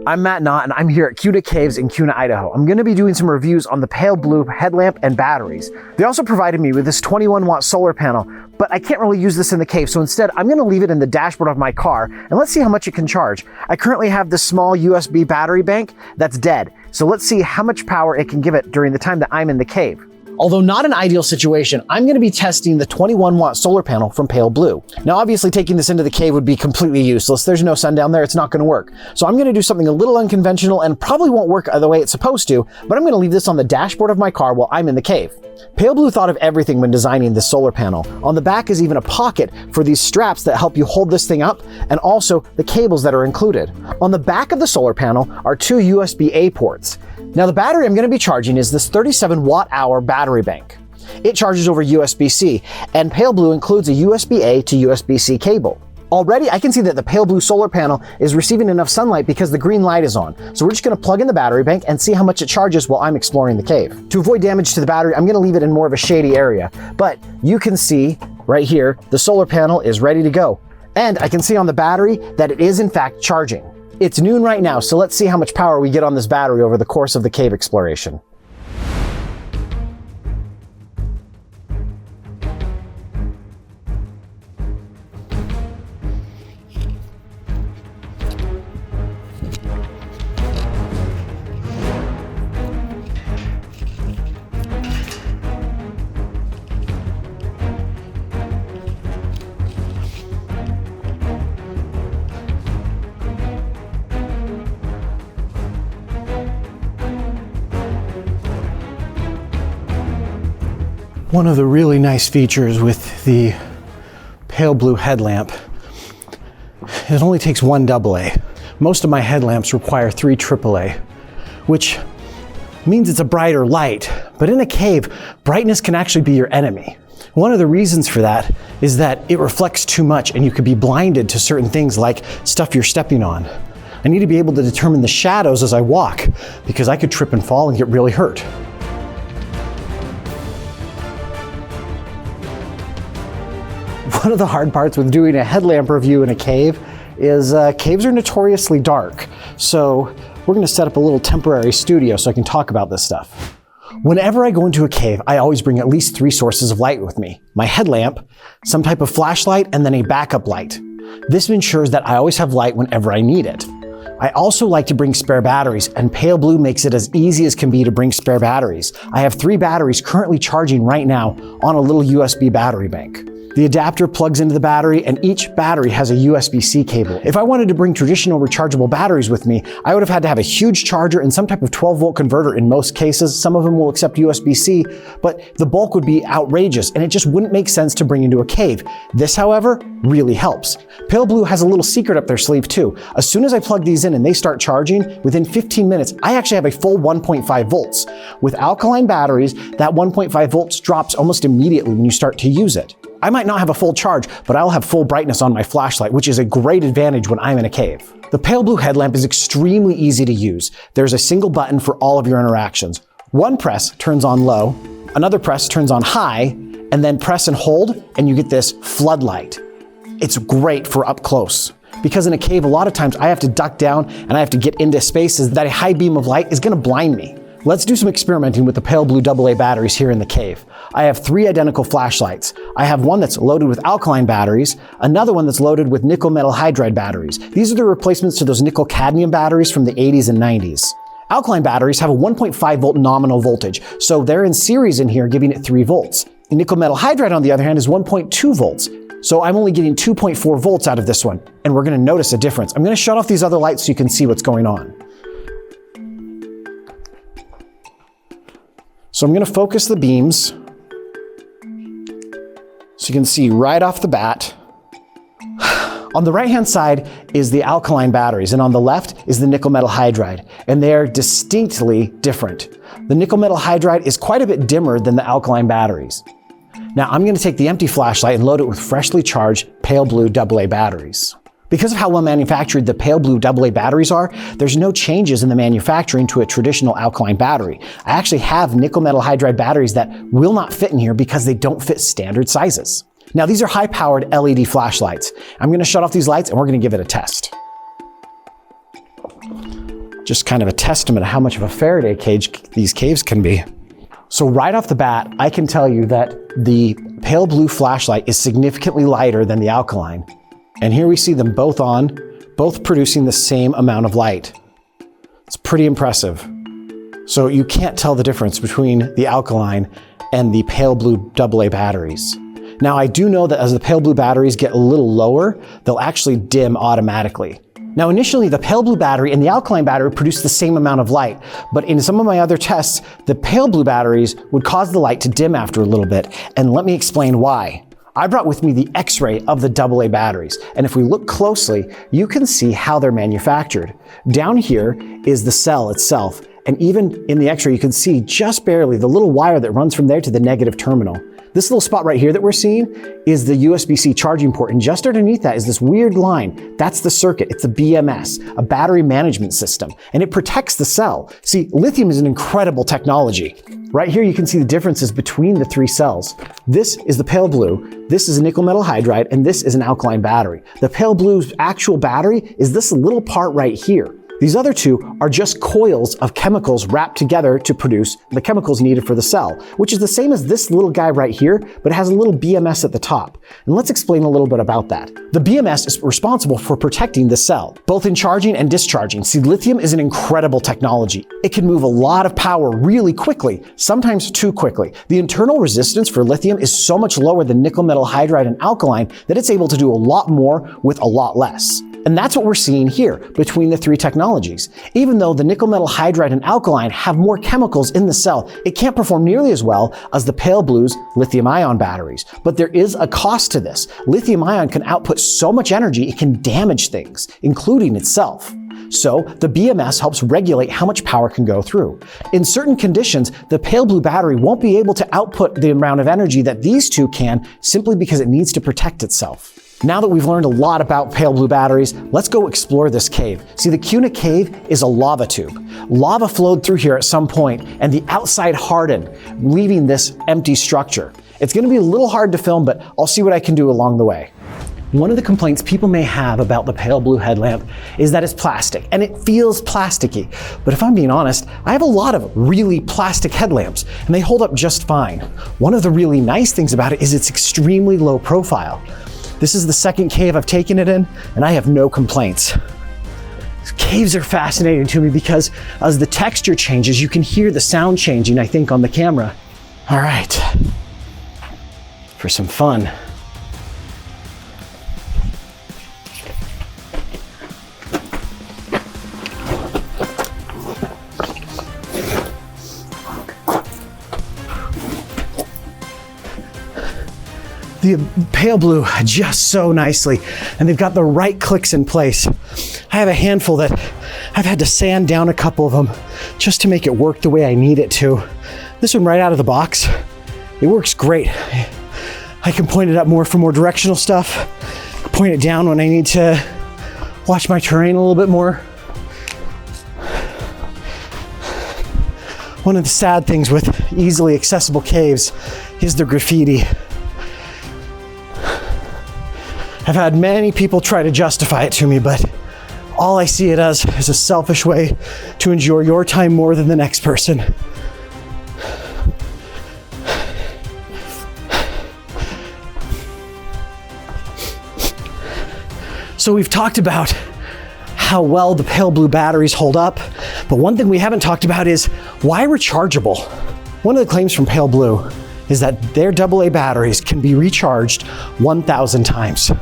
I'm Matt Knott, and I'm here at Kuna Caves in Kuna, Idaho. I'm going to be doing some reviews on the Paleblue headlamp and batteries. They also provided me with this 21-watt solar panel, but I can't really use this in the cave, so instead I'm going to leave it in the dashboard of my car, and let's see how much it can charge. I currently have this small USB battery bank that's dead, so let's see how much power it can give it during the time that I'm in the cave. Although not an ideal situation, I'm going to be testing the 21-watt solar panel from Paleblue. Now, obviously taking this into the cave would be completely useless. There's no sun down there, it's not going to work. So I'm going to do something a little unconventional and probably won't work the way it's supposed to, but I'm going to leave this on the dashboard of my car while I'm in the cave. Paleblue thought of everything when designing this solar panel. On the back is even a pocket for these straps that help you hold this thing up, and also the cables that are included. On the back of the solar panel are two USB-A ports. Now the battery I'm going to be charging is this 37 watt-hour battery bank. It charges over USB-C, and Paleblue includes a USB-A to USB-C cable. Already I can see that the Paleblue solar panel is receiving enough sunlight because the green light is on. So we're just going to plug in the battery bank and see how much it charges while I'm exploring the cave. To avoid damage to the battery, I'm going to leave it in more of a shady area. But you can see right here, the solar panel is ready to go. And I can see on the battery that it is in fact charging. It's noon right now, so let's see how much power we get on this battery over the course of the cave exploration. One of the really nice features with the Paleblue headlamp, it only takes one AA. Most of my headlamps require 3 AAA, which means it's a brighter light. But in a cave, brightness can actually be your enemy. One of the reasons for that is that it reflects too much and you could be blinded to certain things like stuff you're stepping on. I need to be able to determine the shadows as I walk because I could trip and fall and get really hurt. One of the hard parts with doing a headlamp review in a cave is caves are notoriously dark. So we're going to set up a little temporary studio so I can talk about this stuff. Whenever I go into a cave, I always bring at least 3 sources of light with me. My headlamp, some type of flashlight, and then a backup light. This ensures that I always have light whenever I need it. I also like to bring spare batteries, and Paleblue makes it as easy as can be to bring spare batteries. I have 3 batteries currently charging right now on a little USB battery bank. The adapter plugs into the battery, and each battery has a USB-C cable. If I wanted to bring traditional rechargeable batteries with me, I would have had to have a huge charger and some type of 12-volt converter in most cases. Some of them will accept USB-C, but the bulk would be outrageous, and it just wouldn't make sense to bring into a cave. This, however, really helps. Paleblue has a little secret up their sleeve too. As soon as I plug these in and they start charging, within 15 minutes, I actually have a full 1.5 volts. With alkaline batteries, that 1.5 volts drops almost immediately when you start to use it. I might not have a full charge, but I'll have full brightness on my flashlight, which is a great advantage when I'm in a cave. The Paleblue headlamp is extremely easy to use. There's a single button for all of your interactions. One press turns on low, another press turns on high, and then press and hold, and you get this floodlight. It's great for up close. Because in a cave, a lot of times I have to duck down and I have to get into spaces that a high beam of light is going to blind me. Let's do some experimenting with the Paleblue AA batteries here in the cave. I have 3 identical flashlights. I have one that's loaded with alkaline batteries, another one that's loaded with nickel metal hydride batteries. These are the replacements to those nickel cadmium batteries from the 80s and 90s. Alkaline batteries have a 1.5 volt nominal voltage, so they're in series in here, giving it 3 volts. Nickel metal hydride, on the other hand, is 1.2 volts. So I'm only getting 2.4 volts out of this one, and we're going to notice a difference. I'm going to shut off these other lights so you can see what's going on. So I'm going to focus the beams so you can see right off the bat. On the right-hand side is the alkaline batteries, and on the left is the nickel metal hydride, and they are distinctly different. The nickel metal hydride is quite a bit dimmer than the alkaline batteries. Now I'm going to take the empty flashlight and load it with freshly charged Paleblue AA batteries. Because of how well manufactured the Paleblue AA batteries are, there's no changes in the manufacturing to a traditional alkaline battery. I actually have nickel metal hydride batteries that will not fit in here because they don't fit standard sizes. Now these are high-powered LED flashlights. I'm going to shut off these lights and we're going to give it a test. just kind of a testament of how much of a Faraday cage these caves can be. So right off the bat, I can tell you that the Paleblue flashlight is significantly lighter than the alkaline. And here we see them both on, both producing the same amount of light. It's pretty impressive. So you can't tell the difference between the alkaline and the Paleblue AA batteries. Now I do know that as the Paleblue batteries get a little lower, they'll actually dim automatically. Now initially the Paleblue battery and the alkaline battery produce the same amount of light, but in some of my other tests, the Paleblue batteries would cause the light to dim after a little bit, and let me explain why. I brought with me the X-ray of the AA batteries, and if we look closely, you can see how they're manufactured. Down here is the cell itself, and even in the X-ray you can see just barely the little wire that runs from there to the negative terminal. This little spot right here that we're seeing is the USB-C charging port, and just underneath that is this weird line. That's the circuit. It's a BMS, a battery management system, and it protects the cell. See, lithium is an incredible technology. Right here you can see the differences between the three cells. This is the Paleblue, this is a nickel metal hydride, and this is an alkaline battery. The Paleblue's actual battery is this little part right here. These other two are just coils of chemicals wrapped together to produce the chemicals needed for the cell, which is the same as this little guy right here, but it has a little BMS at the top. And let's explain a little bit about that. The BMS is responsible for protecting the cell, both in charging and discharging. See, lithium is an incredible technology. It can move a lot of power really quickly, sometimes too quickly. The internal resistance for lithium is so much lower than nickel metal hydride and alkaline that it's able to do a lot more with a lot less. And that's what we're seeing here between the three technologies. Even though the nickel metal hydride and alkaline have more chemicals in the cell, it can't perform nearly as well as the Paleblue's lithium-ion batteries. But there is a cost to this. Lithium-ion can output so much energy it can damage things, including itself. So the BMS helps regulate how much power can go through. In certain conditions, the Paleblue battery won't be able to output the amount of energy that these two can simply because it needs to protect itself. Now that we've learned a lot about Paleblue batteries, let's go explore this cave. See, the Cuna cave is a lava tube. Lava flowed through here at some point and the outside hardened, leaving this empty structure. It's going to be a little hard to film, but I'll see what I can do along the way. One of the complaints people may have about the Paleblue headlamp is that it's plastic, and it feels plasticky. But if I'm being honest, I have a lot of really plastic headlamps, and they hold up just fine. One of the really nice things about it is it's extremely low profile. This is the second cave I've taken it in, and I have no complaints. Caves are fascinating to me because as the texture changes, you can hear the sound changing, I think, on the camera. All right, for some fun. The Paleblue adjusts so nicely, and they've got the right clicks in place. I have a handful that I've had to sand down a couple of them just to make it work the way I need it to. This one right out of the box, it works great. I can point it up more for more directional stuff, point it down when I need to watch my terrain a little bit more. One of the sad things with easily accessible caves is the graffiti. I've had many people try to justify it to me, but all I see it as is a selfish way to enjoy your time more than the next person. So we've talked about how well the Paleblue batteries hold up, but one thing we haven't talked about is why rechargeable. One of the claims from Paleblue is that their AA batteries can be recharged 1,000 times.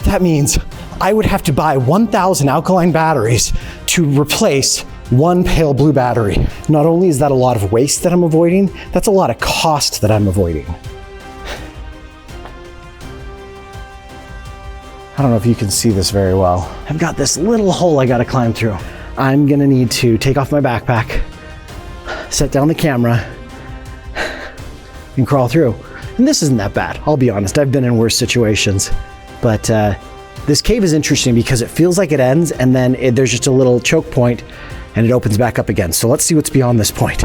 That means I would have to buy 1,000 alkaline batteries to replace one Paleblue battery. Not only is that a lot of waste that I'm avoiding, that's a lot of cost that I'm avoiding. I don't know if you can see this very well. I've got this little hole I gotta climb through. I'm gonna need to take off my backpack, set down the camera, and crawl through. And this isn't that bad, I'll be honest. I've been in worse situations. But this cave is interesting because it feels like it ends and then there's just a little choke point and it opens back up again. So let's see what's beyond this point.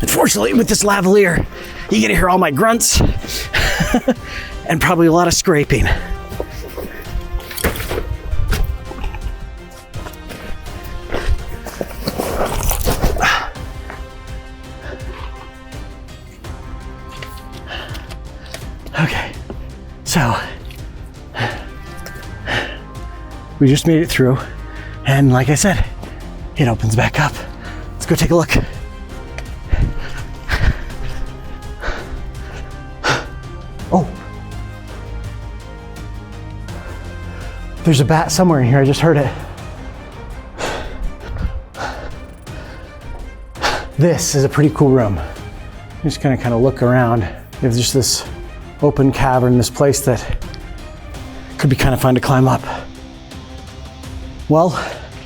Unfortunately, with this lavalier, you get to hear all my grunts and probably a lot of scraping. Okay, so we just made it through, and like I said, it opens back up. Let's go take a look. Oh, there's a bat somewhere in here. I just heard it. This is a pretty cool room. I'm just gonna kind of look around. There's just this open cavern, this place that could be kind of fun to climb up. Well,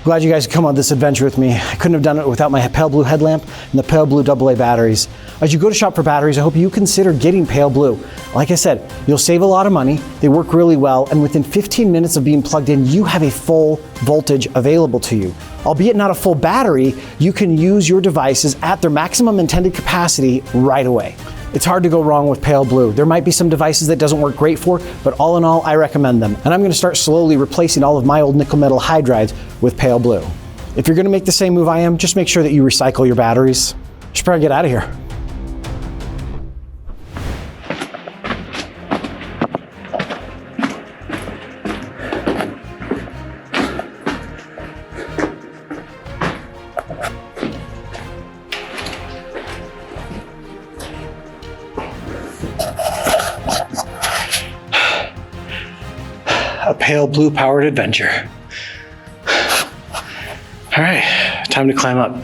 glad you guys could come on this adventure with me. I couldn't have done it without my Paleblue headlamp and the Paleblue AA batteries. As you go to shop for batteries, I hope you consider getting Paleblue. Like I said, you'll save a lot of money, they work really well, and within 15 minutes of being plugged in, you have a full voltage available to you. Albeit not a full battery, you can use your devices at their maximum intended capacity right away. It's hard to go wrong with Paleblue. There might be some devices that doesn't work great for, but all in all, I recommend them. And I'm gonna start slowly replacing all of my old nickel metal hydrides with Paleblue. If you're gonna make the same move I am, just make sure that you recycle your batteries. Should probably get out of here. A Paleblue powered adventure. All right, time to climb up.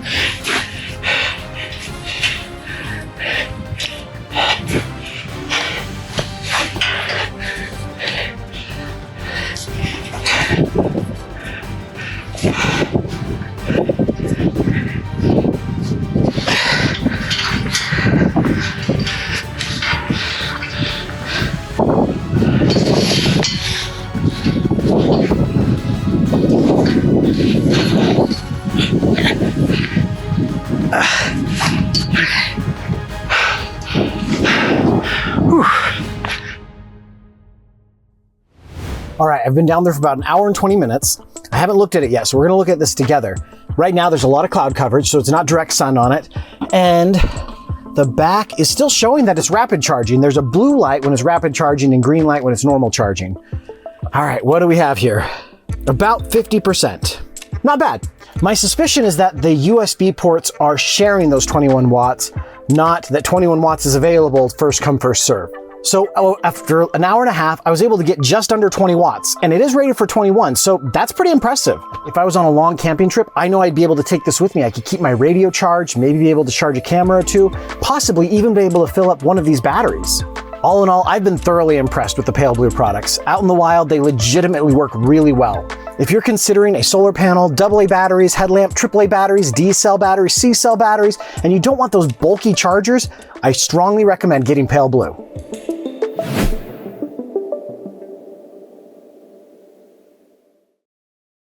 All right, I've been down there for about an hour and 20 minutes. I haven't looked at it yet, so we're gonna look at this together. Right now, there's a lot of cloud coverage, so it's not direct sun on it. And the back is still showing that it's rapid charging. There's a blue light when it's rapid charging and green light when it's normal charging. All right, what do we have here? About 50%. Not bad. My suspicion is that the USB ports are sharing those 21 watts, not that 21 watts is available first come, first serve. So after an hour and a half, I was able to get just under 20 watts, and it is rated for 21, so that's pretty impressive. If I was on a long camping trip, I know I'd be able to take this with me. I could keep my radio charged, maybe be able to charge a camera or two, possibly even be able to fill up one of these batteries. All in all, I've been thoroughly impressed with the Paleblue products. Out in the wild, they legitimately work really well. If you're considering a solar panel, AA batteries, headlamp, AAA batteries, D-cell batteries, C-cell batteries, and you don't want those bulky chargers, I strongly recommend getting Paleblue.